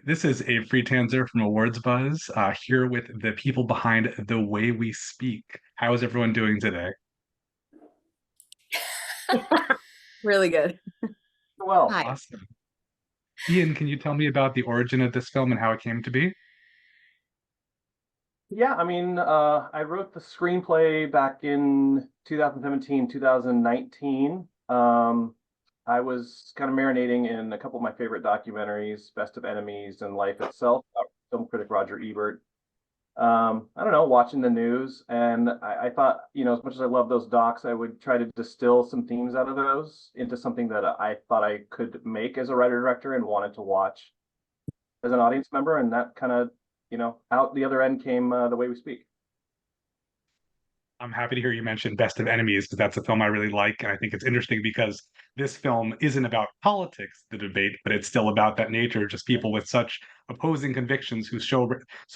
This is Abe Friedtanzer from Awards Buzz, here with the people behind The Way We Speak. How is everyone doing today? Really good. Well, Hi. Awesome. Ian, can you tell me about the origin of this film and how it came to be? yeah, I wrote the screenplay back in 2017, 2019. I was kind of marinating in a couple of my favorite documentaries, Best of Enemies and Life Itself, film critic Roger Ebert. I don't know, watching the news, and I thought, as much as I love those docs, I would try to distill some themes out of those into something that I thought I could make as a writer director and wanted to watch as an audience member, and that kind of, out the other end came The Way We Speak. I'm happy to hear you mention Best of Enemies because that's a film I really like. And I think it's interesting because this film isn't about politics, the debate, but it's still about that nature, just people with such opposing convictions who so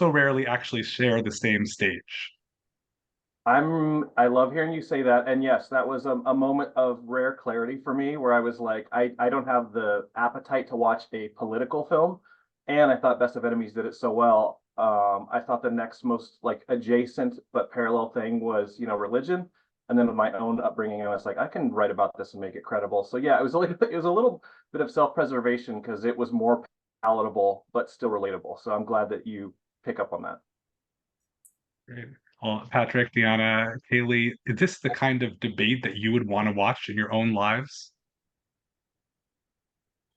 rarely actually share the same stage. I love hearing you say that. And yes, that was a moment of rare clarity for me where I was like, I don't have the appetite to watch a political film. And I thought Best of Enemies did it so well. I thought the next most like adjacent but parallel thing was, religion. And then with my own upbringing, I was like, I can write about this and make it credible. So yeah, it was a little bit of self-preservation because it was more palatable but still relatable. So I'm glad that you pick up on that. Great. Well, Patrick, Deanna, Kaylee, is this the kind of debate that you would want to watch in your own lives?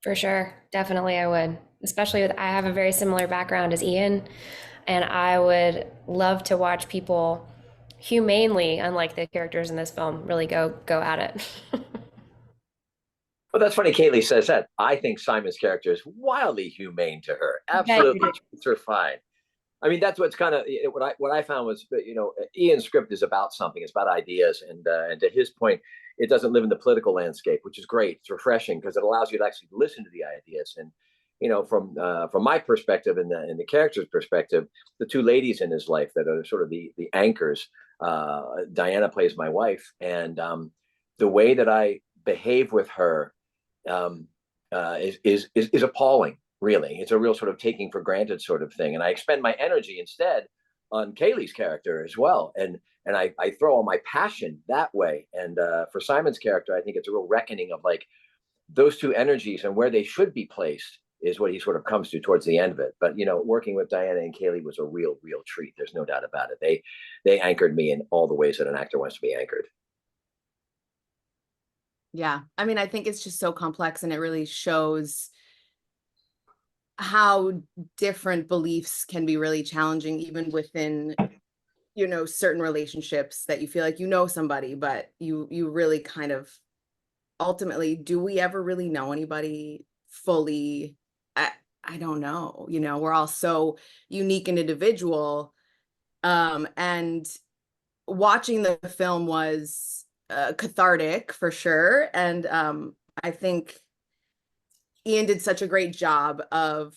For sure. Definitely I would. Especially with I have a very similar background as Ian, and I would love to watch people humanely, unlike the characters in this film, really go at it. Well, that's funny. Kailey says that. I think Simon's character is wildly humane to her. Yeah, Absolutely you treats her fine. I mean, that's what's kind of what I found was, Ian's script is about something. It's about ideas, and to his point, it doesn't live in the political landscape, which is great. It's refreshing because it allows you to actually listen to the ideas. And from my perspective and the character's perspective, the two ladies in his life that are sort of the anchors. Diana plays my wife, and the way that I behave with her is appalling. Really, it's a real sort of taking for granted sort of thing, and I expend my energy instead on Kaylee's character as well, and I throw all my passion that way. And for Simon's character, I think it's a real reckoning of like those two energies and where they should be placed is what he sort of comes to towards the end of it. But working with Diana and Kailey was a real treat. There's no doubt about it. They anchored me in all the ways that an actor wants to be anchored. Yeah. I mean, I think it's just so complex and it really shows how different beliefs can be really challenging, even within, certain relationships that you feel like somebody, but you really kind of ultimately, do we ever really know anybody fully? I don't know. We're all so unique and individual. And watching the film was cathartic for sure. And I think Ian did such a great job of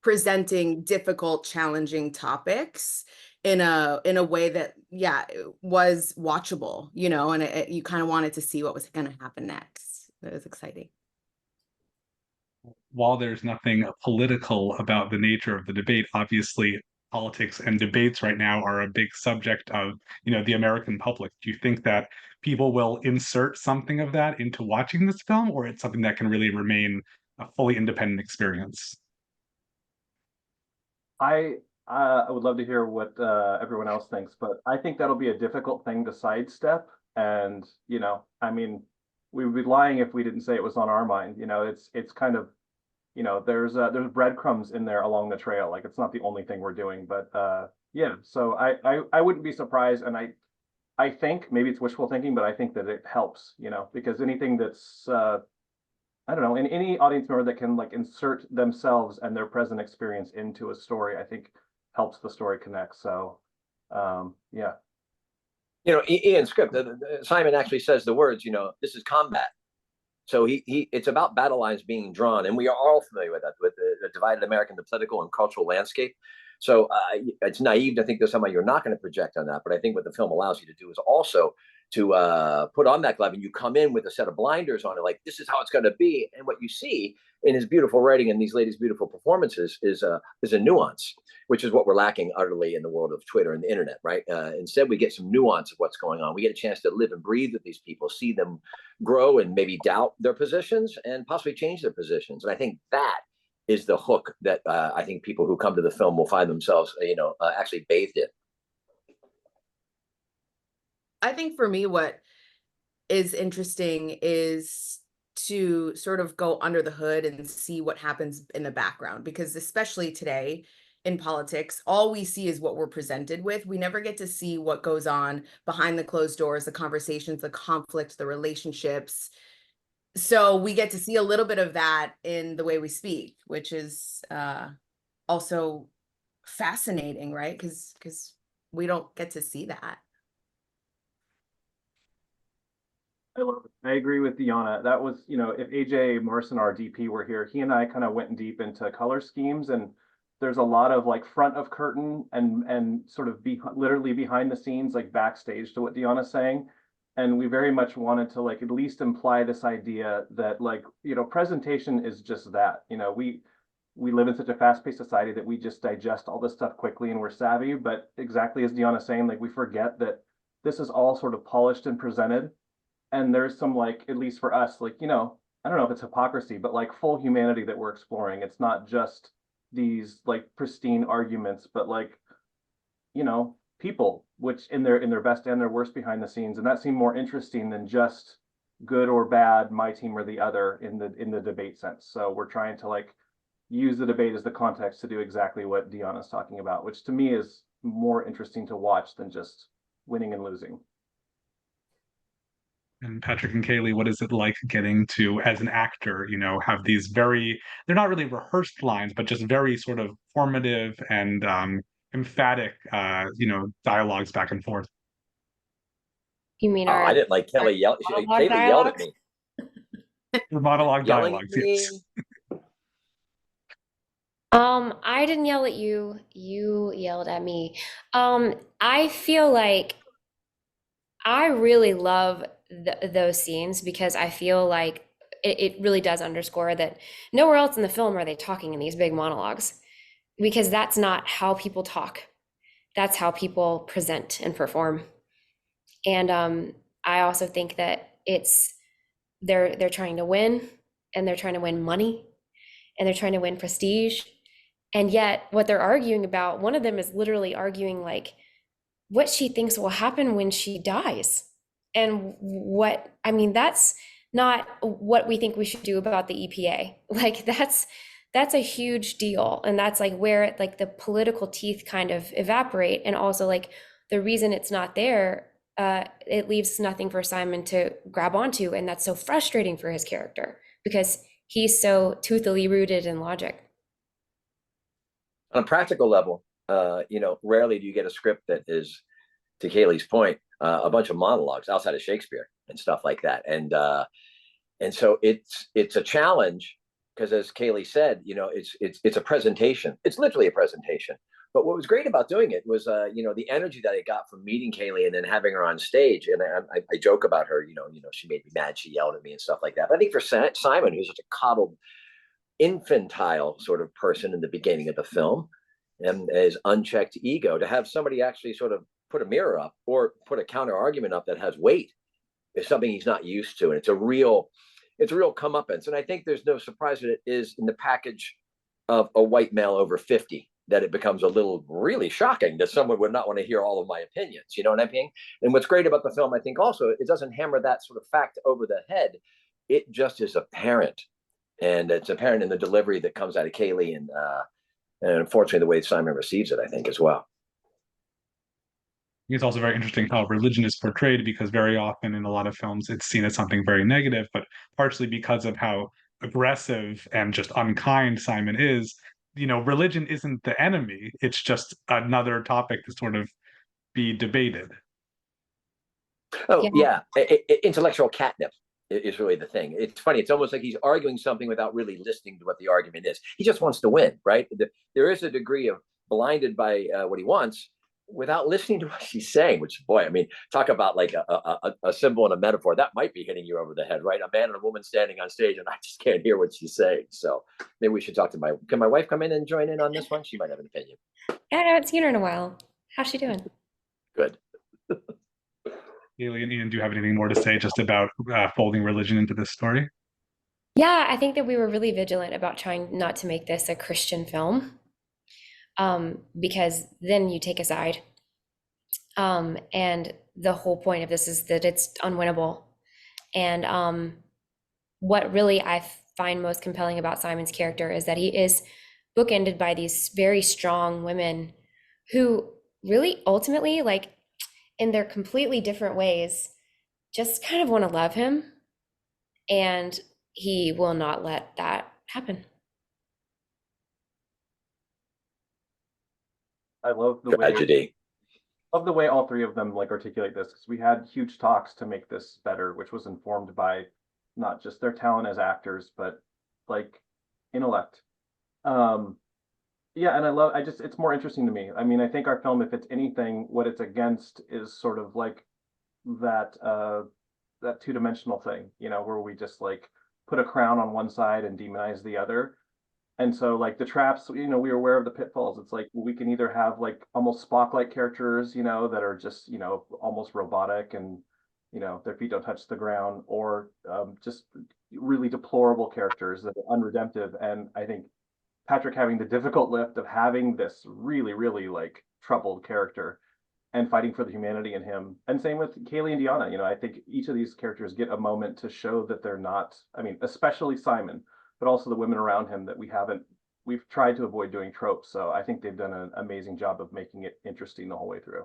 presenting difficult, challenging topics in a way that, yeah, it was watchable, and you kind of wanted to see what was going to happen next. It was exciting. While there's nothing political about the nature of the debate, obviously politics and debates right now are a big subject of, the American public. Do you think that people will insert something of that into watching this film, or it's something that can really remain a fully independent experience? I would love to hear what everyone else thinks, but I think that'll be a difficult thing to sidestep. And we would be lying if we didn't say it was on our mind. It's kind of, there's breadcrumbs in there along the trail. Like it's not the only thing we're doing, but yeah. So I wouldn't be surprised, and I think maybe it's wishful thinking, but I think that it helps, because anything that's I don't know, any audience member that can like insert themselves and their present experience into a story, I think helps the story connect. So, yeah. Ian's script, Simon actually says the words, this is combat. So it's about battle lines being drawn, and we are all familiar with that, with the divided American, the political and cultural landscape. So it's naive to think there's somebody you're not going to project on that. But I think what the film allows you to do is also to put on that glove, and you come in with a set of blinders on it, like this is how it's going to be. And what you see in his beautiful writing and these ladies' beautiful performances is a nuance, which is what we're lacking utterly in the world of Twitter and the internet, right? Instead, we get some nuance of what's going on. We get a chance to live and breathe with these people, see them grow and maybe doubt their positions and possibly change their positions. And I think that is the hook that I think people who come to the film will find themselves, actually bathed in. I think for me, what is interesting is to sort of go under the hood and see what happens in the background, because especially today in politics, all we see is what we're presented with. We never get to see what goes on behind the closed doors, the conversations, the conflicts, the relationships. So we get to see a little bit of that in the way we speak, which is also fascinating, right? Because we don't get to see that. I love it. I agree with Deanna. That was, if AJ Morrison, our DP, were here, he and I kind of went deep into color schemes, and there's a lot of like front of curtain and sort of literally behind the scenes, like backstage to what Deanna's saying. And we very much wanted to like at least imply this idea that like, presentation is just that. We live in such a fast-paced society that we just digest all this stuff quickly and we're savvy. But exactly as Deanna's saying, like we forget that this is all sort of polished and presented. And there's some like, at least for us, like, I don't know if it's hypocrisy, but like full humanity that we're exploring. It's not just these like pristine arguments, but like, people, which in their best and their worst behind the scenes. And that seemed more interesting than just good or bad, my team or the other in the debate sense. So we're trying to like use the debate as the context to do exactly what Deanna's talking about, which to me is more interesting to watch than just winning and losing. And Patrick and Kailey, what is it like getting to, as an actor, have these they're not really rehearsed lines, but just very sort of formative and emphatic, dialogues back and forth? You mean I didn't like Kelly yell. Kailey yelled at me. The monologue Yelling dialogues, at me. yes. I didn't yell at you. You yelled at me. I feel like I really love those scenes because I feel like it really does underscore that nowhere else in the film are they talking in these big monologues, because that's not how people talk. That's how people present and perform. And I also think that they're trying to win, and they're trying to win money, and they're trying to win prestige. And yet what they're arguing about, one of them is literally arguing like what she thinks will happen when she dies. And that's not what we think we should do about the EPA. Like that's a huge deal. And that's like where like the political teeth kind of evaporate. And also like the reason it's not there, it leaves nothing for Simon to grab onto. And that's so frustrating for his character because he's so toothily rooted in logic. On a practical level, rarely do you get a script that is, to Kailey's point, a bunch of monologues outside of Shakespeare and stuff like that. And so it's a challenge because, as Kailey said, it's a presentation. It's literally a presentation. But what was great about doing it was, the energy that I got from meeting Kailey and then having her on stage. And I joke about her, she made me mad. She yelled at me and stuff like that. But I think for Simon, who's such a coddled, infantile sort of person in the beginning of the film, and his unchecked ego, to have somebody actually sort of put a mirror up or put a counter argument up that has weight is something he's not used to. And it's a real comeuppance. And I think there's no surprise that it is in the package of a white male over 50 that it becomes a little really shocking that someone would not want to hear all of my opinions. You know what I mean? And what's great about the film, I think also, it doesn't hammer that sort of fact over the head. It just is apparent. And it's apparent in the delivery that comes out of Kailey and unfortunately the way Simon receives it, I think, as well. It's also very interesting how religion is portrayed, because very often in a lot of films it's seen as something very negative, but partially because of how aggressive and just unkind Simon is, religion isn't the enemy. It's just another topic to sort of be debated. Oh, yeah. Intellectual catnip is really the thing. It's funny. It's almost like he's arguing something without really listening to what the argument is. He just wants to win, right? There is a degree of blinded by what he wants, without listening to what she's saying, which, boy, I mean, talk about like a symbol and a metaphor that might be hitting you over the head, right? A man and a woman standing on stage, and I just can't hear what she's saying. So maybe we should talk to can my wife come in and join in on this one? She might have an opinion. I haven't seen her in a while. How's she doing? Good. Kailey and Ian, do you have anything more to say just about folding religion into this story? Yeah, I think that we were really vigilant about trying not to make this a Christian film, because then you take a side. And the whole point of this is that it's unwinnable. And what really I find most compelling about Simon's character is that he is bookended by these very strong women who really ultimately, like in their completely different ways, just kind of want to love him. And he will not let that happen. I love the way Tragedy. Love the way all three of them like articulate this, because we had huge talks to make this better, which was informed by not just their talent as actors, but like intellect. Yeah, and it's more interesting to me. I mean, I think our film, if it's anything, what it's against is sort of like that that two-dimensional thing, you know, where we just like put a crown on one side and demonize the other. And so like the traps, you know, we were aware of the pitfalls. It's like we can either have like almost Spock-like characters, you know, that are just, you know, almost robotic and, you know, their feet don't touch the ground, or just really deplorable characters that are unredemptive. And I think Patrick having the difficult lift of having this really, really like troubled character and fighting for the humanity in him. And same with Kailey and Deanna. You know, I think each of these characters get a moment to show that they're not, I mean, especially Simon, but also the women around him, that we've tried to avoid doing tropes. So I think they've done an amazing job of making it interesting the whole way through.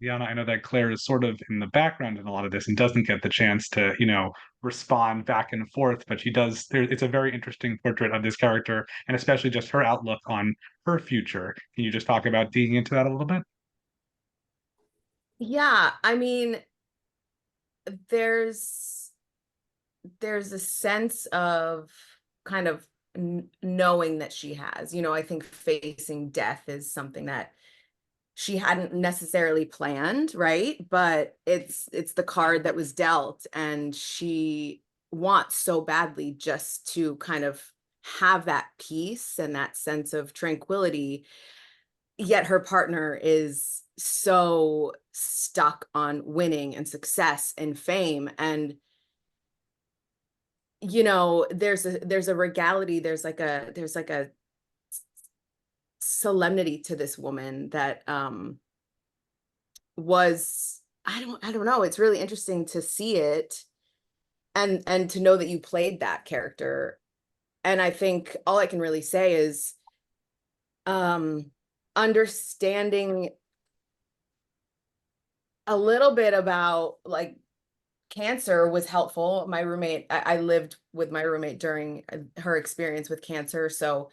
Deanna, I know that Claire is sort of in the background in a lot of this and doesn't get the chance to, you know, respond back and forth, but she does. It's a very interesting portrait of this character, and especially just her outlook on her future. Can you just talk about digging into that a little bit? Yeah, I mean, there's a sense of kind of knowing that she has, you know, I think facing death is something that she hadn't necessarily planned, right? But it's the card that was dealt, and she wants so badly just to kind of have that peace and that sense of tranquility. Yet her partner is so stuck on winning and success and fame. And you know, there's a regality, there's like a solemnity to this woman that was, I don't know, it's really interesting to see it and to know that you played that character. And I think all I can really say is understanding a little bit about like cancer was helpful. My roommate, I lived with my roommate during her experience with cancer, so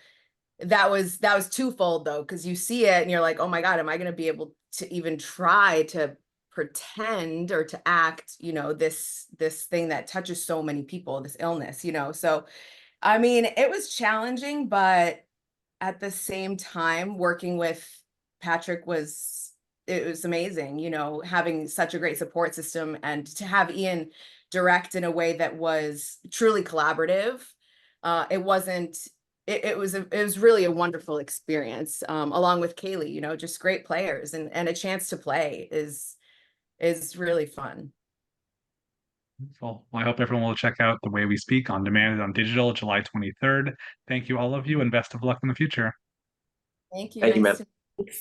that was twofold though, because you see it and you're like, oh my God, am I going to be able to even try to pretend or to act, you know, this thing that touches so many people, this illness, you know? So, I mean, it was challenging, but at the same time, working with Patrick it was amazing, you know, having such a great support system, and to have Ian direct in a way that was truly collaborative. It was really a wonderful experience, along with Kailey, you know, just great players, and a chance to play is really fun. Well, I hope everyone will check out The Way We Speak on demand and on digital July 23rd. Thank you, all of you, and best of luck in the future. Thank you. Thank you, Nice man. to